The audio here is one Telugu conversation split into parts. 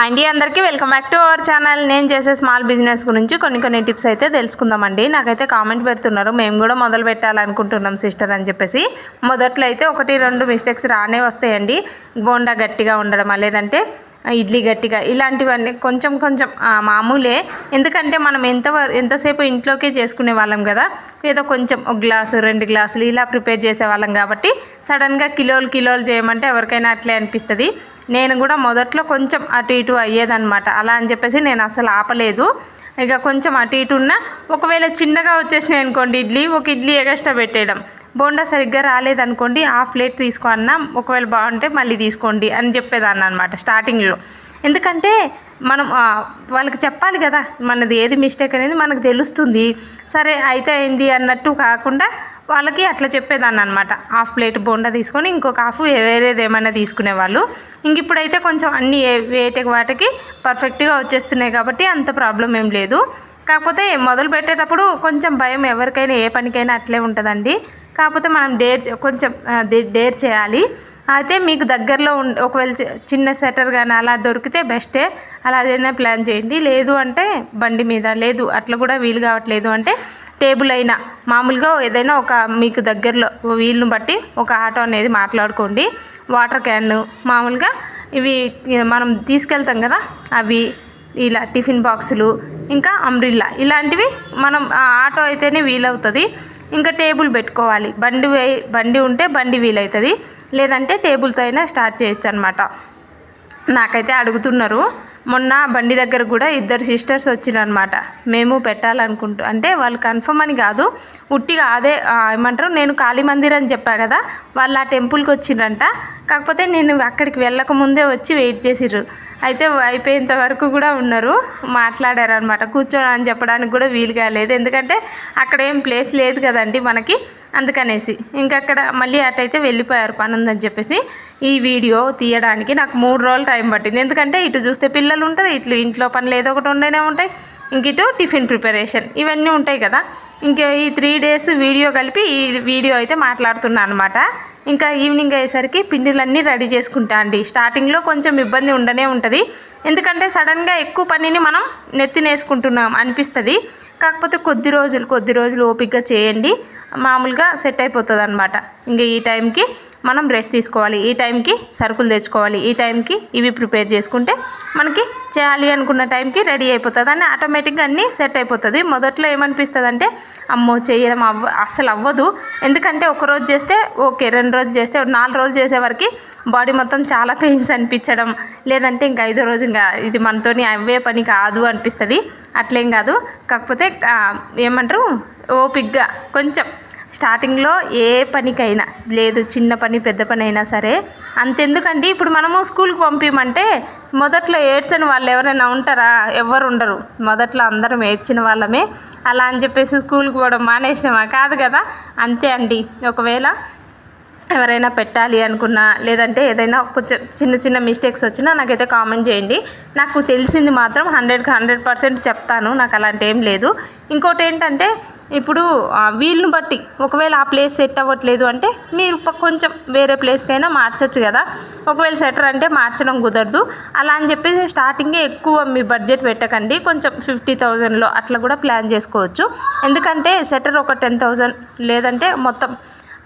అండి అందరికీ welcome back to our channel. నేను చేసే స్మాల్ బిజినెస్ గురించి కొన్ని టిప్స్ అయితే తెలుసుకుందామండి. నాకైతే కామెంట్ పెడుతున్నారు, మేము కూడా మొదలు పెట్టాలనుకుంటున్నాం సిస్టర్ అని చెప్పేసి. మొదట్లో అయితే 1-2 మిస్టేక్స్ రానే వస్తాయండి. బోండా గట్టిగా ఉండడం, లేదంటే ఇడ్లీ గట్టిగా, ఇలాంటివన్నీ కొంచెం మామూలే. ఎందుకంటే మనం ఎంతసేపు ఇంట్లోకే చేసుకునే వాళ్ళం కదా, ఏదో కొంచెం 1 గ్లాసు 2 గ్లాసులు ఇలా ప్రిపేర్ చేసేవాళ్ళం కాబట్టి సడన్గా కిలోలు చేయమంటే ఎవరికైనా అట్లే అనిపిస్తుంది. నేను కూడా మొదట్లో కొంచెం అటు ఇటు అయ్యేదన్నమాట. అలా అని చెప్పేసి నేను అసలు ఆపలేదు. ఇక కొంచెం అటు ఇటు ఉన్నా, ఒకవేళ చిన్నగా వచ్చేసినాయి అనుకోండి ఒక ఇడ్లీ ఎగస్ట్రా పెట్టేయడం. బోండా సరిగ్గా రాలేదనుకోండి, హాఫ్ ప్లేట్ తీసుకో అన్న, ఒకవేళ బాగుంటే మళ్ళీ తీసుకోండి అని చెప్పేదాన్ని అనమాట స్టార్టింగ్లో. ఎందుకంటే మనం వాళ్ళకి చెప్పాలి కదా, మనది ఏది మిస్టేక్ అనేది మనకు తెలుస్తుంది. సరే అయితే అయింది అన్నట్టు కాకుండా వాళ్ళకి అట్లా చెప్పేదాన్ని అనమాట. హాఫ్ ప్లేట్ బోండా తీసుకొని ఇంకొక హాఫ్ వేరేది ఏమైనా తీసుకునేవాళ్ళు. ఇంక ఇప్పుడైతే కొంచెం అన్నీ వాటికి పర్ఫెక్ట్గా వచ్చేస్తున్నాయి కాబట్టి అంత ప్రాబ్లం ఏం లేదు. కాకపోతే మొదలు పెట్టేటప్పుడు కొంచెం భయం, ఎవరికైనా ఏ పనికైనా అట్లే ఉంటుందండి. కాకపోతే మనం డేర్ చేయాలి. అయితే మీకు దగ్గరలో ఒకవేళ చిన్న సెటర్ కానీ అలా దొరికితే బెస్టే, అలాగైనా ప్లాన్ చేయండి. లేదు అంటే బండి మీద, లేదు అట్లా కూడా వీలు కావట్లేదు అంటే టేబుల్ అయినా మామూలుగా ఏదైనా ఒక మీకు దగ్గరలో వీలును బట్టి ఒక ఆటో అనేది మాట్లాడుకోండి. వాటర్ క్యాన్, మామూలుగా ఇవి మనం తీసుకెళ్తాం కదా అవి, ఇలా టిఫిన్ బాక్సులు, ఇంకా అంబ్రిల్లా, ఇలాంటివి మనం ఆటో అయితేనే వీలవుతుంది. ఇంకా టేబుల్ పెట్టుకోవాలి. బండి ఉంటే బండి వీలవుతుంది, లేదంటే టేబుల్తో అయినా స్టార్ట్ చేయొచ్చు అనమాట. నాకైతే అడుగుతున్నారు, మొన్న బండి దగ్గర కూడా 2 సిస్టర్స్ వచ్చిరనమాట. మేము అంటే వాళ్ళు కన్ఫర్మ్ అని కాదు, ఉట్టిగా అదే ఏమంటారు, నేను కాళీ మందిర్ అని చెప్పా కదా, వాళ్ళు ఆ టెంపుల్కి వచ్చిండ్రంట. కాకపోతే నేను అక్కడికి వెళ్ళక ముందే వచ్చి వెయిట్ చేసిర్రు. అయితే అయిపోయేంత వరకు కూడా ఉన్నారు, మాట్లాడారనమాట. కూర్చోని చెప్పడానికి కూడా వీలు కాలేదు, ఎందుకంటే అక్కడ ఏం ప్లేస్ లేదు కదండి మనకి, అందుకనేసి. ఇంకక్కడ మళ్ళీ అటైతే వెళ్ళిపోయారు, పని ఉందని చెప్పేసి. ఈ వీడియో తీయడానికి నాకు 3 రోజులు టైం పట్టింది. ఎందుకంటే ఇటు చూస్తే పిల్లలు ఉంటుంది, ఇట్లు ఇంట్లో పనులు ఏదో ఒకటి ఉండనే ఉంటాయి, ఇంక ఇటు టిఫిన్ ప్రిపరేషన్ ఇవన్నీ ఉంటాయి కదా. ఇంకా ఈ 3 డేస్ వీడియో కలిపి ఈ వీడియో అయితే మాట్లాడుతున్నాను అనమాట. ఇంకా ఈవినింగ్ అయ్యేసరికి పిండిలన్నీ రెడీ చేసుకుంటా అండి. స్టార్టింగ్లో కొంచెం ఇబ్బంది ఉండనే ఉంటుంది, ఎందుకంటే సడన్గా ఎక్కువ పనిని మనం నెత్తినేసుకుంటున్నాం అనిపిస్తుంది. కాకపోతే కొద్ది రోజులు ఓపికగా చేయండి, మామూలుగా సెట్ అయిపోతుంది అనమాట. ఇంకా ఈ టైంకి మనం రెస్ట్ తీసుకోవాలి, ఈ టైంకి సరుకులు తెచ్చుకోవాలి, ఈ టైంకి ఇవి ప్రిపేర్ చేసుకుంటే మనకి చేయాలి అనుకున్న టైంకి రెడీ అయిపోతుంది అని ఆటోమేటిక్గా అన్నీ సెట్ అయిపోతుంది. మొదట్లో ఏమనిపిస్తుంది అంటే అమ్మో చేయడం అస్సలు అవ్వదు. ఎందుకంటే 1 రోజు చేస్తే ఓకే, 2 రోజులు చేస్తే 4 రోజులు చేసేవరకు బాడీ మొత్తం చాలా పెయిన్స్ అనిపించడం, లేదంటే ఇంకా 5వ రోజు ఇంకా ఇది మనతోని అవే పని కాదు అనిపిస్తుంది. అట్లేం కాదు, కాకపోతే ఏమంటారు, ఓపిక్గా కొంచెం స్టార్టింగ్లో ఏ పనికైనా, లేదు చిన్న పని పెద్ద పని అయినా సరే అంతెందుకండి. ఇప్పుడు మనము స్కూల్కి పంపించమంటే మొదట్లో ఏడ్చని వాళ్ళు ఎవరైనా ఉంటారా? ఎవరు ఉండరు. మొదట్లో అందరం ఏడ్చిన వాళ్ళమే. అలా అని చెప్పేసి స్కూల్కి పోవడం మానేసినామా? కాదు కదా. అంతే అండి. ఒకవేళ ఎవరైనా పెట్టాలి అనుకున్నా, లేదంటే ఏదైనా కొంచెం చిన్న మిస్టేక్స్ వచ్చినా నాకైతే కామెంట్ చేయండి. నాకు తెలిసింది మాత్రం 100% చెప్తాను, నాకు అలాంటి ఏం లేదు. ఇంకోటి ఏంటంటే, ఇప్పుడు వీళ్ళని బట్టి ఒకవేళ ఆ ప్లేస్ సెట్ అవ్వట్లేదు అంటే మీరు కొంచెం వేరే ప్లేస్కైనా మార్చచ్చు కదా. ఒకవేళ సెటర్ అంటే మార్చడం కుదరదు. అలా అని చెప్పేసి స్టార్టింగే ఎక్కువ మీ బడ్జెట్ పెట్టకండి. కొంచెం 50,000లో అట్లా కూడా ప్లాన్ చేసుకోవచ్చు. ఎందుకంటే సెటర్ ఒక 10,000, లేదంటే మొత్తం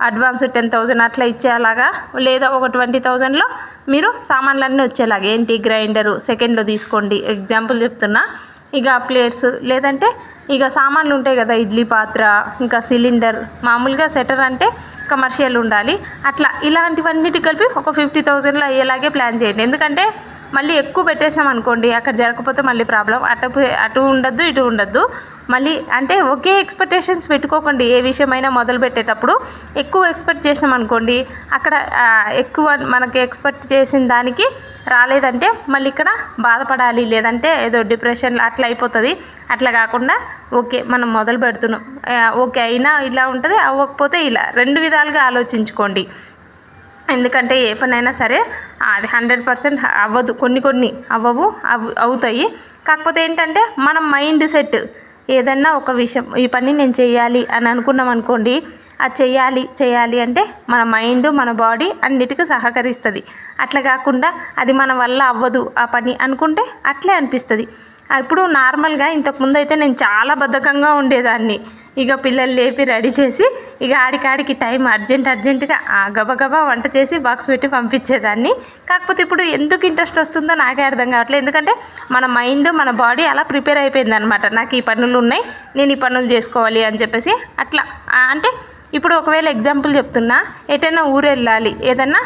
అడ్వాన్స్ 10,000 అట్లా ఇచ్చేలాగా, లేదా ఒక 20,000లో మీరు సామాన్లన్నీ వచ్చేలాగా. ఏంటి, గ్రైండరు సెకండ్లో తీసుకోండి, ఎగ్జాంపుల్ చెప్తున్నా. ఇక ప్లేట్స్, లేదంటే ఇక సామాన్లు ఉంటాయి కదా, ఇడ్లీ పాత్ర, ఇంకా సిలిండర్, మామూలుగా సెటర్ అంటే కమర్షియల్ ఉండాలి. అట్లా ఇలాంటివన్నిటి కలిపి ఒక 50,000లో అయ్యేలాగే ప్లాన్ చేయండి. ఎందుకంటే మళ్ళీ ఎక్కువ పెట్టేసినాం అనుకోండి, అక్కడ జరగకపోతే మళ్ళీ ప్రాబ్లం. అటు ఉండద్దు, ఇటు ఉండద్దు. మళ్ళీ అంటే ఒకే ఎక్స్పెక్టేషన్స్ పెట్టుకోకండి. ఏ విషయమైనా మొదలు పెట్టేటప్పుడు ఎక్కువ ఎక్స్పెక్ట్ చేసినాం అనుకోండి, అక్కడ ఎక్కువ మనకి ఎక్స్పెక్ట్ చేసిన దానికి రాలేదంటే మళ్ళీ ఇక్కడ బాధపడాలి, లేదంటే ఏదో డిప్రెషన్ అట్లా అయిపోతుంది. అట్లా కాకుండా ఓకే మనం మొదలు పెడుతున్నాం, ఓకే అయినా ఇలా ఉంటుంది, అవ్వకపోతే ఇలా, 2 విధాలుగా ఆలోచించుకోండి. ఎందుకంటే ఏ పనైనా సరే అది 100% అవ్వదు, కొన్ని అవుతాయి. కాకపోతే ఏంటంటే మనం మైండ్ సెట్, ఏదన్నా ఒక విషయం ఈ పని నేను చేయాలి అని అనుకున్నాం అనుకోండి, అది చేయాలి అంటే మన మైండ్ మన బాడీ అన్నిటికీ సహకరిస్తుంది. అట్లా కాకుండా అది మన వల్ల అవ్వదు ఆ పని అనుకుంటే అట్లే అనిపిస్తుంది. ఇప్పుడు నార్మల్గా ఇంతకుముందు అయితే నేను చాలా బద్ధకంగా ఉండేదాన్ని. ఇక పిల్లలు లేపి రెడీ చేసి ఇక ఆడికాడికి టైం అర్జెంటుగా గబగబా వంట చేసి బాక్స్ పెట్టి పంపించేదాన్ని. కాకపోతే ఇప్పుడు ఎందుకు ఇంట్రెస్ట్ వస్తుందో నాకే అర్థం కావట్లేదు. ఎందుకంటే మన మైండ్ మన బాడీ అలా ప్రిపేర్ అయిపోయింది అనమాట. నాకు ఈ పనులు ఉన్నాయి, నేను ఈ పనులు చేసుకోవాలి అని చెప్పేసి అట్లా. అంటే ఇప్పుడు ఒకవేళ ఎగ్జాంపుల్ చెప్తున్నా, ఎటైనా ఊరు వెళ్ళాలి, ఏదన్నా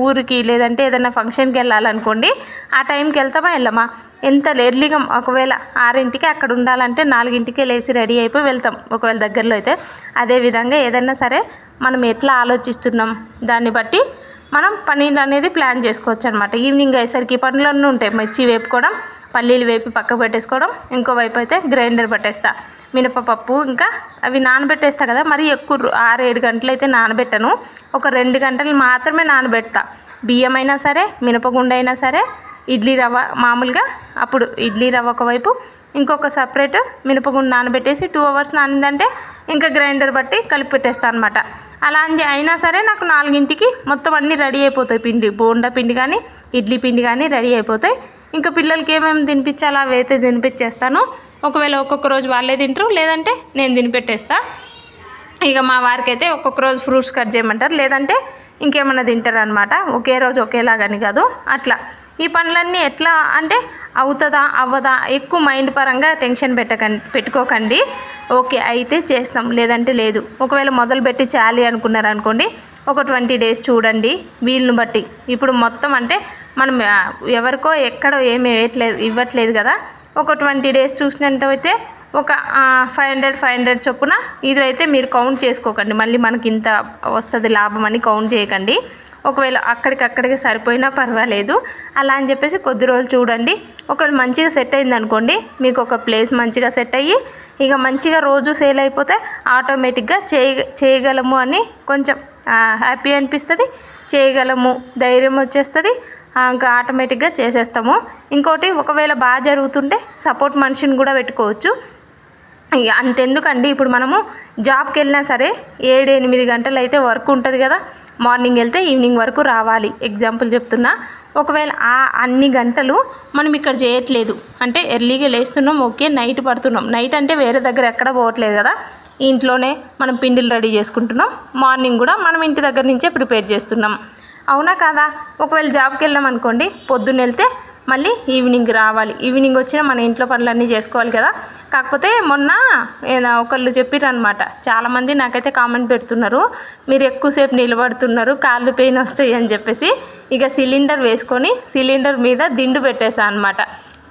ఊరికి లేదంటే ఏదైనా ఫంక్షన్కి వెళ్ళాలనుకోండి, ఆ టైంకి వెళ్తామా వెళ్ళమా? ఎంత ఎర్లీగా ఒకవేళ 6ంటికి అక్కడ ఉండాలంటే 4ంటికే లేచి రెడీ అయిపోయి వెళ్తాం ఒకవేళ దగ్గరలో అయితే. అదేవిధంగా ఏదైనా సరే మనం ఎట్లా ఆలోచిస్తున్నాం దాన్ని బట్టి మనం పనులు అనేది ప్లాన్ చేసుకోవచ్చు అనమాట. ఈవినింగ్ అయ్యేసరికి పనులన్నీ ఉంటాయి. మిర్చి వేపుకోవడం, పల్లీలు వేపి పక్కకు పెట్టేసుకోవడం, ఇంకోవైపు అయితే గ్రైండర్ పట్టేస్తా, మినపప్పు ఇంకా అవి నానబెట్టేస్తా కదా. మరి ఎక్కువ 6-7 గంటలు అయితే నానబెట్టను, ఒక 2 గంటలు మాత్రమే నానబెడతా. బియ్యం అయినా సరే, మినపగుండ అయినా సరే, ఇడ్లీ రవ్వ మామూలుగా అప్పుడు ఇడ్లీ రవ్వ ఒకవైపు, ఇంకొక సపరేట్ మినపగుండ నానబెట్టేసి 2 అవర్స్ నానిందంటే ఇంకా గ్రైండర్ బట్టి కలిపి పెట్టేస్తాను అనమాట. అలా అయినా సరే నాకు 4ంటికి మొత్తం అన్నీ రెడీ అయిపోతాయి. పిండి బోండా పిండి కానీ ఇడ్లీ పిండి కానీ రెడీ అయిపోతాయి. ఇంకా పిల్లలకి ఏమేమి తినిపించాలో అవి అయితే తినిపించేస్తాను. ఒకవేళ ఒక్కొక్క రోజు వాళ్ళే తింటారు, లేదంటే నేను తినిపెట్టేస్తా. ఇక మా వారికి అయితే ఒక్కొక్క రోజు ఫ్రూట్స్ కట్ చేయమంటారు, లేదంటే ఇంకేమన్నా తింటారు అనమాట. ఒకే రోజు ఒకేలాగని కాదు అట్లా. ఈ పనులన్నీ ఎట్లా అంటే అవుతుందా అవ్వదా ఎక్కువ మైండ్ పరంగా టెన్షన్ పెట్టుకోకండి. ఓకే అయితే చేస్తాం, లేదంటే లేదు. ఒకవేళ మొదలుపెట్టి చేయాలి అనుకున్నారనుకోండి, ఒక 20 days చూడండి వీళ్ళని బట్టి. ఇప్పుడు మొత్తం అంటే మనం ఎవరికో ఎక్కడో ఏమి ఇవ్వట్లేదు కదా. ఒక 20 days చూసినట్టయితే ఒక 500 చొప్పున ఇదైతే మీరు కౌంట్ చేసుకోకండి. మళ్ళీ మనకి ఇంత వస్తుంది లాభం అని కౌంట్ చేయకండి. ఒకవేళ అక్కడికి సరిపోయినా పర్వాలేదు, అలా అని చెప్పేసి కొద్ది రోజులు చూడండి. ఒకవేళ మంచిగా సెట్ అయింది అనుకోండి, మీకు ఒక ప్లేస్ మంచిగా సెట్ అయ్యి ఇక మంచిగా రోజు సేల్ అయిపోతే ఆటోమేటిక్గా చేయగలము అని కొంచెం హ్యాపీ అనిపిస్తుంది, చేయగలము ధైర్యం వచ్చేస్తుంది. ఇంకా ఆటోమేటిక్గా చేసేస్తాము. ఇంకోటి ఒకవేళ బాగా జరుగుతుంటే సపోర్ట్ మనిషిని కూడా పెట్టుకోవచ్చు. అంతెందుకండి, ఇప్పుడు మనము జాబ్కి వెళ్ళినా సరే 7-8 గంటలు అయితే వర్క్ ఉంటుంది కదా. మార్నింగ్ వెళ్తే ఈవినింగ్ వరకు రావాలి, ఎగ్జాంపుల్ చెప్తున్నా. ఒకవేళ అన్ని గంటలు మనం ఇక్కడ చేయట్లేదు అంటే ఎర్లీగా లేస్తున్నాం, ఓకే, నైట్ పడుతున్నాం. నైట్ అంటే వేరే దగ్గర ఎక్కడ పోవట్లేదు కదా, ఇంట్లోనే మనం పిండిలు రెడీ చేసుకుంటున్నాం. మార్నింగ్ కూడా మనం ఇంటి దగ్గర నుంచే ప్రిపేర్ చేస్తున్నాం, అవునా కాదా? ఒకవేళ జాబ్కి వెళ్ళాం అనుకోండి, పొద్దున్న వెళ్తే మళ్ళీ ఈవినింగ్ రావాలి, ఈవినింగ్ వచ్చినా మన ఇంట్లో పనులన్నీ చేసుకోవాలి కదా. కాకపోతే మొన్న ఒకళ్ళు చెప్పారనమాట, చాలామంది నాకైతే కామెంట్ పెడుతున్నారు, మీరు ఎక్కువసేపు నిలబడుతున్నారు, కాళ్ళు పెయిన్ వస్తాయి అని చెప్పేసి. ఇక సిలిండర్ వేసుకొని సిలిండర్ మీద దిండు పెట్టేసా అనమాట,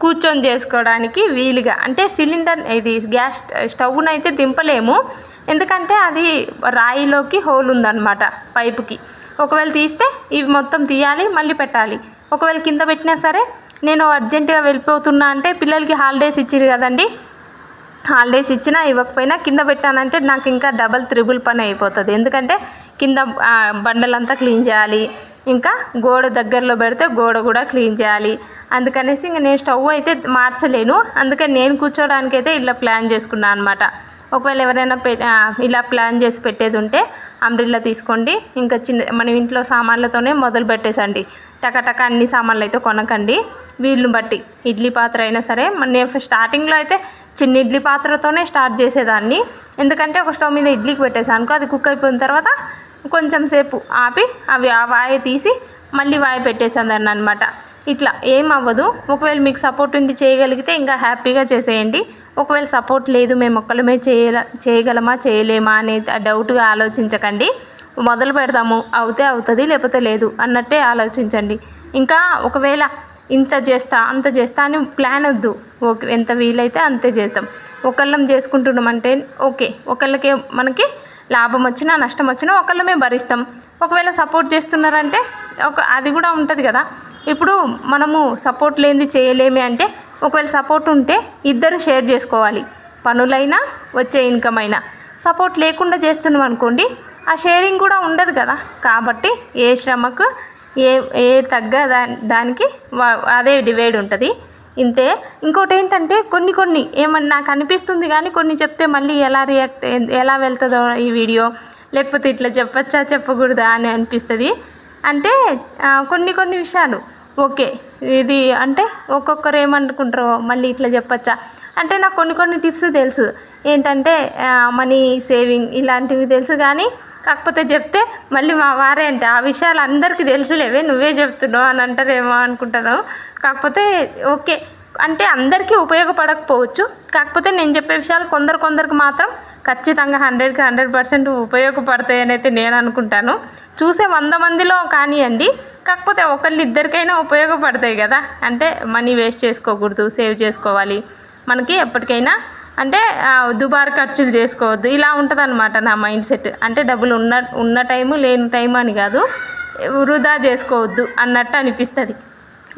కూర్చొని చేసుకోవడానికి వీలుగా. అంటే సిలిండర్ ఇది గ్యాస్ స్టవ్ను అయితే దింపలేము, ఎందుకంటే అది రాయిలోకి హోల్ ఉందన్నమాట పైపుకి. ఒకవేళ తీస్తే ఇవి మొత్తం తీయాలి, మళ్ళీ పెట్టాలి. ఒకవేళ కింద పెట్టినా సరే నేను అర్జెంటుగా వెళ్ళిపోతున్నా అంటే, పిల్లలకి హాలిడేస్ ఇచ్చారు కదండి, హాలిడేస్ ఇచ్చినా ఇవ్వకపోయినా కింద పెట్టానంటే నాకు ఇంకా డబల్ త్రిబుల్ పని అయిపోతుంది. ఎందుకంటే కింద బండలంతా క్లీన్ చేయాలి, ఇంకా గోడ దగ్గరలో పెడితే గోడ కూడా క్లీన్ చేయాలి. అందుకనేసి ఇంక నేను స్టవ్ అయితే మార్చలేను, అందుకని నేను కూర్చోడానికి అయితే ఇలా ప్లాన్ చేసుకున్నాను అనమాట. ఒకవేళ ఎవరైనా ఇలా ప్లాన్ చేసి పెట్టేది ఉంటే అంబ్రిల్లా తీసుకోండి. ఇంకా మన ఇంట్లో సామాన్లతోనే మొదలు పెట్టేసండి, టకటక అన్ని సామాన్లు అయితే కొనకండి. వీళ్ళని బట్టి ఇడ్లీ పాత్ర అయినా సరే, నేను స్టార్టింగ్లో అయితే చిన్న ఇడ్లీ పాత్రతోనే స్టార్ట్ చేసేదాన్ని. ఎందుకంటే ఒక స్టవ్ మీద ఇడ్లీకి పెట్టేసానుకో, అది కుక్ అయిపోయిన తర్వాత కొంచెం సేపు ఆపి అవి ఆ వాయి తీసి మళ్ళీ వాయి పెట్టేసాను అనమాట. ఇట్లా ఏం అవ్వదు. ఒకవేళ మీకు సపోర్ట్ ఉండి చేయగలిగితే ఇంకా హ్యాపీగా చేసేయండి. ఒకవేళ సపోర్ట్ లేదు, మేము ఒక్కళ్ళమే చేయగలమా చేయలేమా అనే డౌట్గా ఆలోచించకండి. మొదలు పెడతాము, అవుతే అవుతుంది, లేకపోతే లేదు అన్నట్టే ఆలోచించండి. ఇంకా ఒకవేళ ఇంత చేస్తా అంత చేస్తా అని ప్లాన్ వద్దు. ఓకే, ఎంత వీలైతే అంతే చేద్దాం. ఒకళ్ళం చేసుకుంటున్నామంటే ఓకే, ఒకళ్ళకే మనకి లాభం వచ్చినా నష్టం వచ్చినా ఒకళ్ళమే భరిస్తాం. ఒకవేళ సపోర్ట్ చేస్తున్నారంటే అది కూడా ఉంటుంది కదా. ఇప్పుడు మనము సపోర్ట్ లేనిది చేయలేమే అంటే, ఒకవేళ సపోర్ట్ ఉంటే ఇద్దరు షేర్ చేసుకోవాలి, పనులైనా వచ్చే ఇన్కమ్ అయినా. సపోర్ట్ లేకుండా చేస్తున్నాం అనుకోండి, ఆ షేరింగ్ కూడా ఉండదు కదా. కాబట్టి ఏ శ్రమకు ఏ తగ్గ దానికి అదే డివైడ్ ఉంటుంది, ఇంతే. ఇంకోటి ఏంటంటే కొన్ని ఏమన్నా నాకు అనిపిస్తుంది కానీ కొన్ని చెప్తే మళ్ళీ ఎలా వెళ్తుందో ఈ వీడియో, లేకపోతే ఇట్లా చెప్పచ్చా చెప్పకూడదా అని అనిపిస్తుంది. అంటే కొన్ని విషయాలు ఓకే ఇది అంటే ఒక్కొక్కరు ఏమనుకుంటారో మళ్ళీ ఇట్లా చెప్పచ్చా అంటే నాకు కొన్ని టిప్స్ తెలుసు. ఏంటంటే మనీ సేవింగ్ ఇలాంటివి తెలుసు, కానీ కాకపోతే చెప్తే మళ్ళీ మా వారే అంటే ఆ విషయాలు అందరికీ తెలుసులేవే నువ్వే చెప్తున్నావు అని అంటారేమో అనుకుంటాను. కాకపోతే ఓకే అంటే అందరికీ ఉపయోగపడకపోవచ్చు. కాకపోతే నేను చెప్పే విషయాలు కొందరికి మాత్రం ఖచ్చితంగా 100కి 100% ఉపయోగపడతాయని అయితే నేను అనుకుంటాను. చూసే 100 మందిలో కానివ్వండి, కాకపోతే ఒకళ్ళిద్దరికైనా ఉపయోగపడతాయి కదా. అంటే మనీ వేస్ట్ చేసుకోకూడదు, సేవ్ చేసుకోవాలి. మనకి ఎప్పటికైనా అంటే దుబారు ఖర్చులు చేసుకోవద్దు, ఇలా ఉంటుందన్నమాట నా మైండ్ సెట్. అంటే డబ్బులు ఉన్న టైము లేని టైము అని కాదు, వృధా చేసుకోవద్దు అన్నట్టు అనిపిస్తుంది.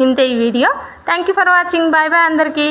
ఇంతే ఈ video. Thank you for watching. Bye bye అందరికీ.